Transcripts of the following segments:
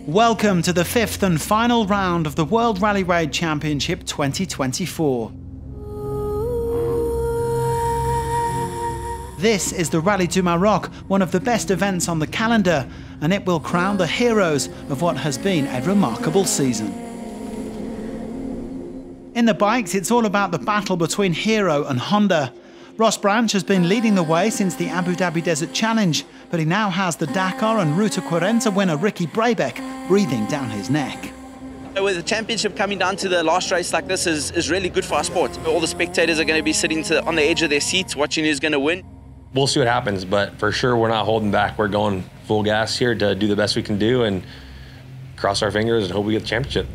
Welcome to the fifth and final round of the World Rally Raid Championship 2024. This is the Rallye du Maroc, one of the best events on the calendar, and it will crown the heroes of what has been a remarkable season. In the bikes, it's all about the battle between Hero and Honda. Ross Branch has been leading the way since the Abu Dhabi Desert Challenge, but he now has the Dakar and Ruta 40 winner Ricky Brabeck breathing down his neck. With the championship coming down to the last race like this is really good for our sport. All the spectators are going to be sitting on the edge of their seats watching who's going to win. We'll see what happens, but for sure we're not holding back. We're going full gas here to do the best we can do and cross our fingers and hope we get the championship.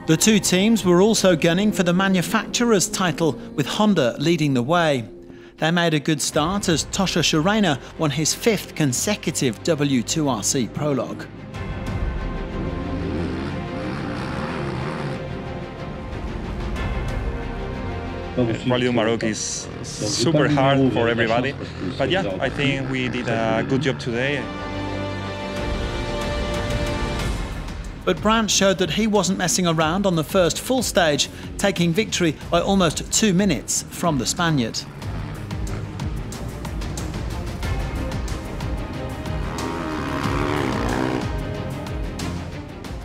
The two teams were also gunning for the manufacturer's title, with Honda leading the way. They made a good start as Tosha Shurena won his fifth consecutive W2RC prologue. Rallye du Maroc is super hard for everybody, but yeah, I think we did a good job today. But Branch showed that he wasn't messing around on the first full stage, taking victory by almost 2 minutes from the Spaniard.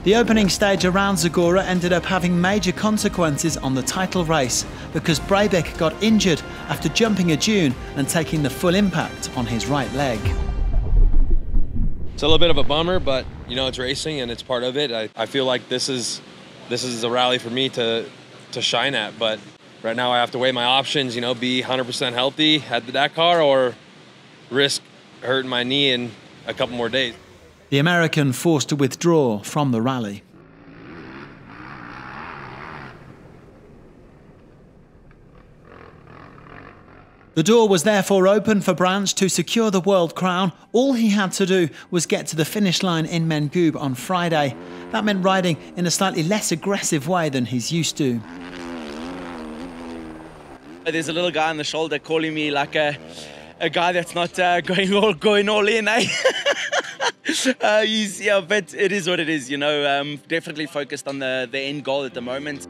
The opening stage around Zagora ended up having major consequences on the title race because Brabeck got injured after jumping a dune and taking the full impact on his right leg. It's a little bit of a bummer, but you know, it's racing and it's part of it. I feel like this is a rally for me to shine at, but right now I have to weigh my options, you know, be 100% healthy at the Dakar or risk hurting my knee in a couple more days. The American forced to withdraw from the rally. The door was therefore open for Branch to secure the world crown. All he had to do was get to the finish line in Mengoub on Friday. That meant riding in a slightly less aggressive way than he's used to. There's a little guy on the shoulder calling me like a guy that's not going all in, eh? Yeah, but it is what it is, you know. Definitely focused on the end goal at the moment.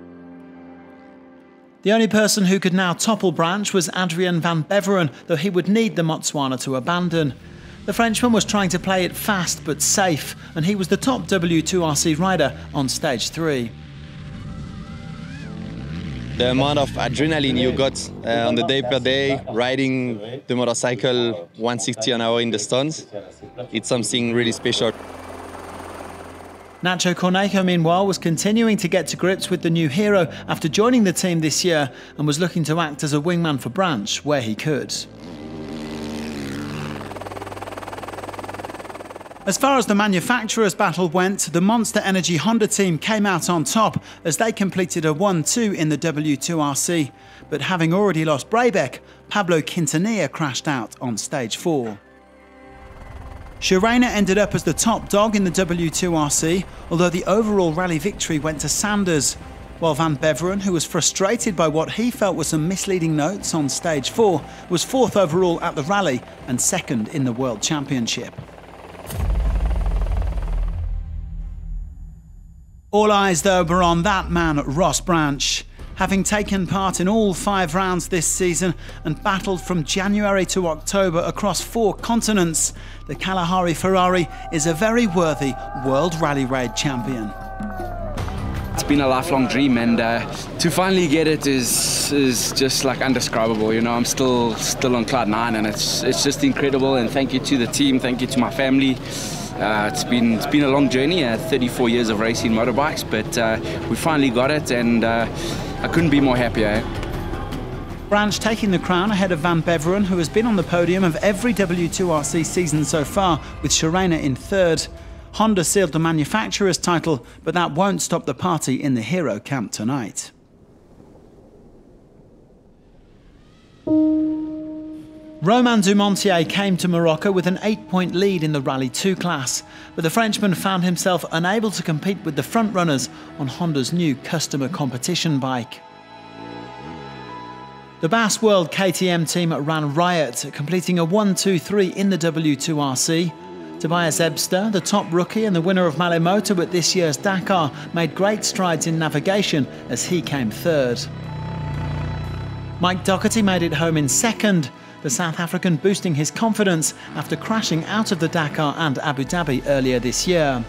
The only person who could now topple Branch was Adrien van Beveren, though he would need the Motswana to abandon. The Frenchman was trying to play it fast but safe, and he was the top W2RC rider on stage 3. The amount of adrenaline you got on the day per day, riding the motorcycle 160 an hour in the stones, it's something really special. Nacho Cornejo, meanwhile, was continuing to get to grips with the new hero after joining the team this year and was looking to act as a wingman for Branch where he could. As far as the manufacturer's battle went, the Monster Energy Honda team came out on top as they completed a 1-2 in the W2RC. But having already lost Brabeck, Pablo Quintanilla crashed out on stage 4. Shurena ended up as the top dog in the W2RC, although the overall rally victory went to Sanders, while Van Beveren, who was frustrated by what he felt were some misleading notes on stage 4, was 4th overall at the rally and 2nd in the World Championship. All eyes, though, were on that man, Ross Branch. Having taken part in all 5 rounds this season and battled from January to October across 4 continents, the Kalahari Ferrari is a very worthy World Rally Raid champion. It's been a lifelong dream, and to finally get it is just like indescribable. You know, I'm still on cloud 9, and it's just incredible. And thank you to the team, thank you to my family. It's been a long journey, 34 years of racing motorbikes, but we finally got it, and I couldn't be more happier. Branch taking the crown ahead of Van Beveren, who has been on the podium of every W2RC season so far, with Shurena in 3rd. Honda sealed the manufacturer's title, but that won't stop the party in the hero camp tonight. Romain Dumontier came to Morocco with an 8-point lead in the Rally 2 class, but the Frenchman found himself unable to compete with the front-runners on Honda's new customer competition bike. The Bass World KTM team ran riot, completing a 1-2-3 in the W2RC. Tobias Ebster, the top rookie and the winner of Malimoto at this year's Dakar, made great strides in navigation as he came third. Mike Doherty made it home in second, the South African boosting his confidence after crashing out of the Dakar and Abu Dhabi earlier this year.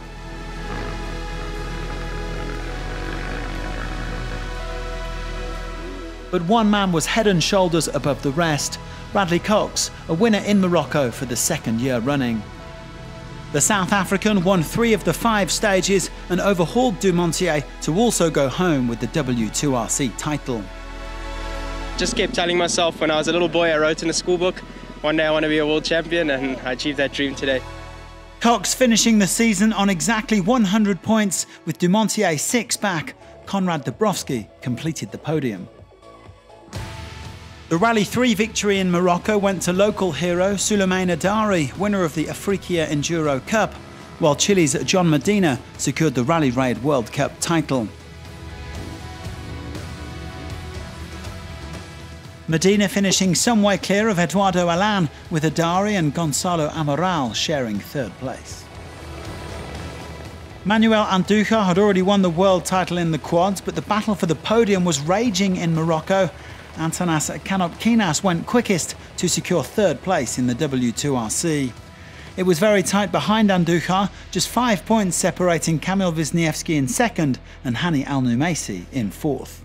But one man was head and shoulders above the rest, Bradley Cox, a winner in Morocco for the second year running. The South African won 3 of the 5 stages and overhauled Dumontier to also go home with the W2RC title. Just kept telling myself when I was a little boy, I wrote in a school book, one day I want to be a world champion, and I achieved that dream today. Cox finishing the season on exactly 100 points with Dumontier 6 back. Konrad Dabrowski completed the podium. The Rally 3 victory in Morocco went to local hero Souleymane Adari, winner of the Africa Enduro Cup, while Chile's John Medina secured the Rally Raid World Cup title. Medina finishing some way clear of Eduardo Alan, with Adari and Gonzalo Amaral sharing third place. Manuel Andujar had already won the world title in the quads, but the battle for the podium was raging in Morocco. Antanas Kanopkinas went quickest to secure third place in the W2RC. It was very tight behind Andujar, just 5 points separating Kamil Wisniewski in second and Hani Al-Numaisi in fourth.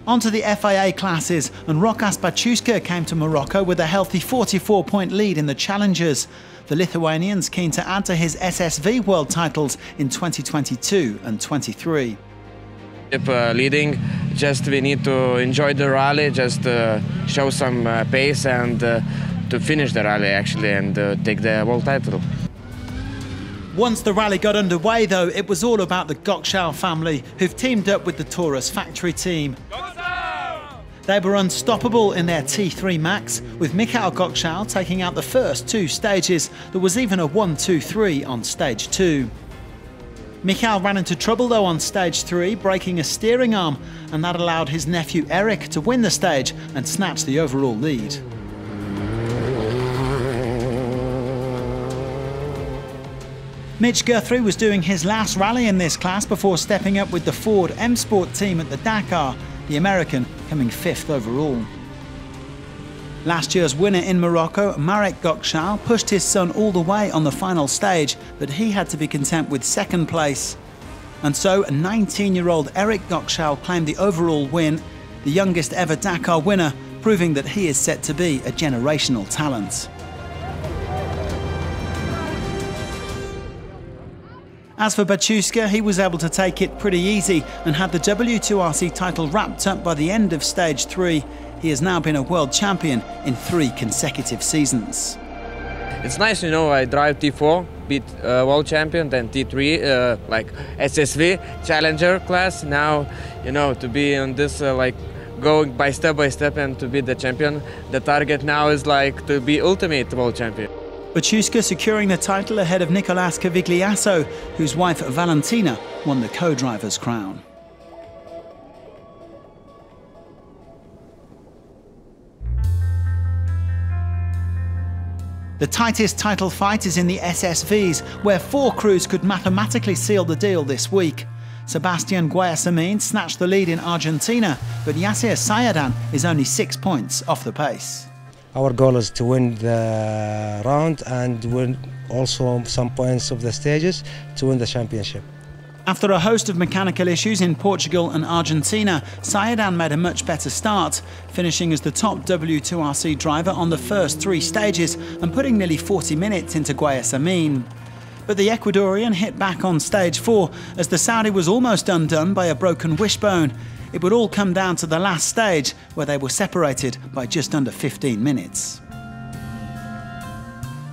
Onto the FIA classes, and Rokas Baciuszka came to Morocco with a healthy 44-point lead in the Challengers. The Lithuanian's keen to add to his SSV world titles in 2022 and 23. If leading, just we need to enjoy the rally, just show some pace and to finish the rally actually and take the world title. Once the rally got underway though, it was all about the Gökçal family, who've teamed up with the Taurus factory team. They were unstoppable in their T3 Max, with Mikhail Gökçal taking out the first 2 stages. There was even a 1-2-3 on stage 2. Mikhail ran into trouble though on stage 3, breaking a steering arm, and that allowed his nephew Eric to win the stage and snatch the overall lead. Mitch Guthrie was doing his last rally in this class before stepping up with the Ford M Sport team at the Dakar, the American coming 5th overall. Last year's winner in Morocco, Marek Gökçal, pushed his son all the way on the final stage, but he had to be content with 2nd place. And so 19-year-old Eric Gökçal claimed the overall win, the youngest ever Dakar winner, proving that he is set to be a generational talent. As for Baciuszka, he was able to take it pretty easy and had the W2RC title wrapped up by the end of stage 3. He has now been a world champion in 3 consecutive seasons. It's nice, you know, I drive T4, beat world champion, then T3, like SSV, challenger class. Now, you know, to be on this, like, going by step and to be the champion. The target now is like to be ultimate world champion. Baciuszka securing the title ahead of Nicolas Cavigliasso, whose wife Valentina won the co-driver's crown. The tightest title fight is in the SSVs, where 4 crews could mathematically seal the deal this week. Sebastian Guayasamín snatched the lead in Argentina, but Yassir Sayadan is only 6 points off the pace. Our goal is to win the round and win also some points of the stages to win the championship. After a host of mechanical issues in Portugal and Argentina, Sayadan made a much better start, finishing as the top W2RC driver on the first 3 stages and putting nearly 40 minutes into Guayasamín. But the Ecuadorian hit back on stage 4 as the Saudi was almost undone by a broken wishbone. It would all come down to the last stage, where they were separated by just under 15 minutes.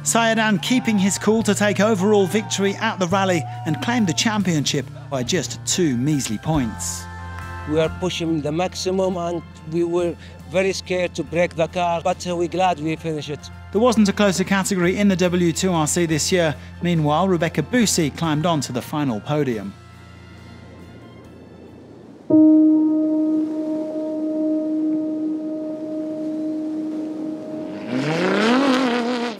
Sayadan keeping his cool to take overall victory at the rally and claim the championship by just 2 measly points. We were pushing the maximum and we were very scared to break the car, but we're glad we finished it. There wasn't a closer category in the W2RC this year. Meanwhile, Rebecca Boussy climbed on to the final podium.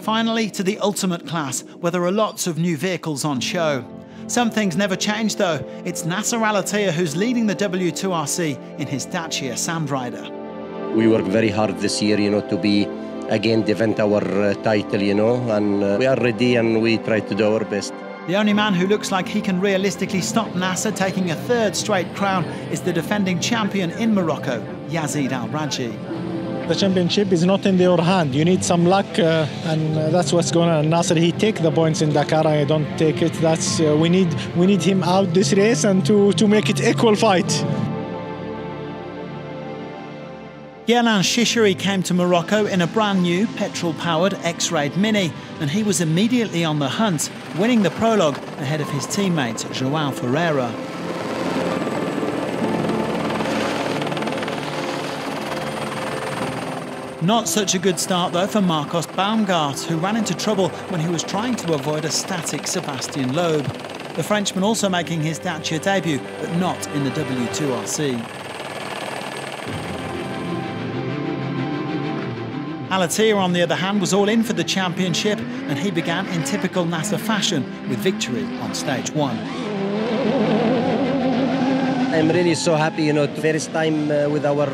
Finally, to the ultimate class, where there are lots of new vehicles on show. Some things never change though. It's Nasser Al-Attiyah who's leading the W2RC in his Dacia Sandrider. We worked very hard this year, to be again defend our title, and we are ready and we try to do our best. The only man who looks like he can realistically stop Nasser taking a third straight crown is the defending champion in Morocco, Yazid Al-Rallye. The championship is not in your hand. You need some luck, and that's what's going on. Nasser, he take the points in Dakar. I don't take it. That's we need him out this race and to make it equal fight. Yerlan Shishiri came to Morocco in a brand new petrol-powered X-Raid Mini, and he was immediately on the hunt, winning the prologue ahead of his teammate João Ferreira. Not such a good start though for Marcos Baumgart, who ran into trouble when he was trying to avoid a static Sebastian Loeb. The Frenchman also making his Dacia debut, but not in the W2RC. Al-Attiyah, on the other hand, was all in for the championship, and he began in typical Nasser fashion with victory on stage 1. I'm really so happy, first time with our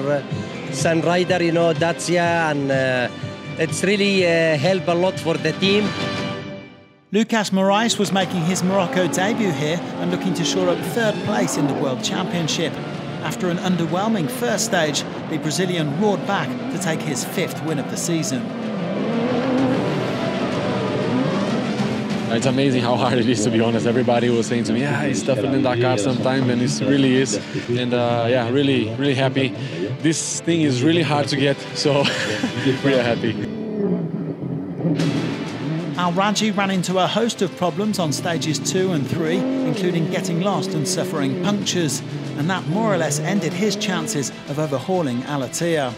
Sandrider, Dacia, and it's really helped a lot for the team. Lucas Moraes was making his Morocco debut here and looking to shore up third place in the World Championship. After an underwhelming first stage, the Brazilian roared back to take his 5th win of the season. It's amazing how hard it is, to be honest. Everybody was saying to me, yeah, it's tougher than Dakar sometimes, and it really is. And yeah, really, really happy. This thing is really hard to get, so really happy. Al-Rallye ran into a host of problems on stages 2 and 3, including getting lost and suffering punctures, and that more or less ended his chances of overhauling Al-Attiyah.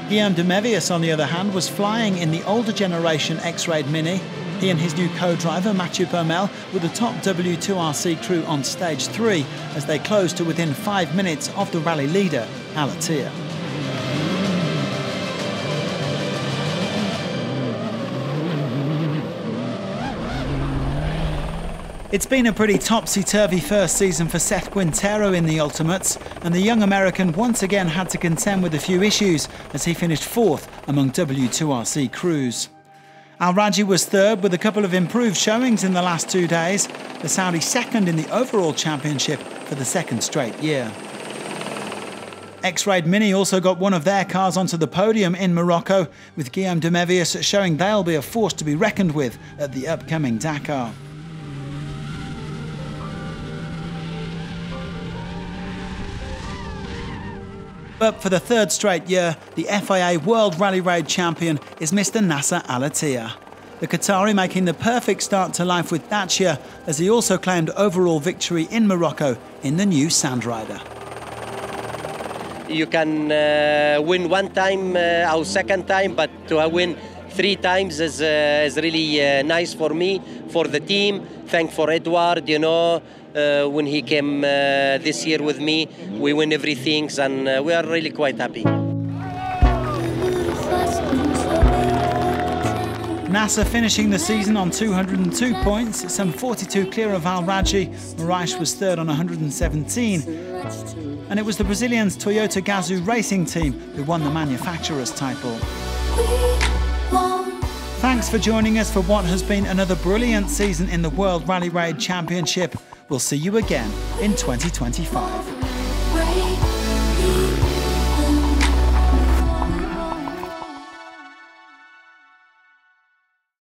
Guillaume de Mévius, on the other hand, was flying in the older generation X-Raid Mini. He and his new co-driver, Mathieu Pomel, were the top W2RC crew on stage 3 as they closed to within 5 minutes of the rally leader, Al-Attiyah. It's been a pretty topsy-turvy first season for Seth Quintero in the Ultimates, and the young American once again had to contend with a few issues as he finished 4th among W2RC crews. Al-Rallye was 3rd with a couple of improved showings in the last 2 days, the Saudi 2nd in the overall championship for the 2nd straight year. X-Raid Mini also got one of their cars onto the podium in Morocco, with Guillaume de Mévius showing they'll be a force to be reckoned with at the upcoming Dakar. But for the 3rd straight year, the FIA World Rally Raid champion is Mr. Nasser Al-Attiyah. The Qatari making the perfect start to life with Dacia, as he also claimed overall victory in Morocco in the new Sandrider. You can win one time or second time, but to win 3 times is really nice for me, for the team. Thank for Edward, when he came this year with me, we win everything, and we are really quite happy. Nasser finishing the season on 202 points, some 42 clear of Al-Rallye. Moraes was 3rd on 117. And it was the Brazilians' Toyota Gazoo racing team who won the manufacturer's title. Thanks for joining us for what has been another brilliant season in the World Rally Raid Championship. We'll see you again in 2025.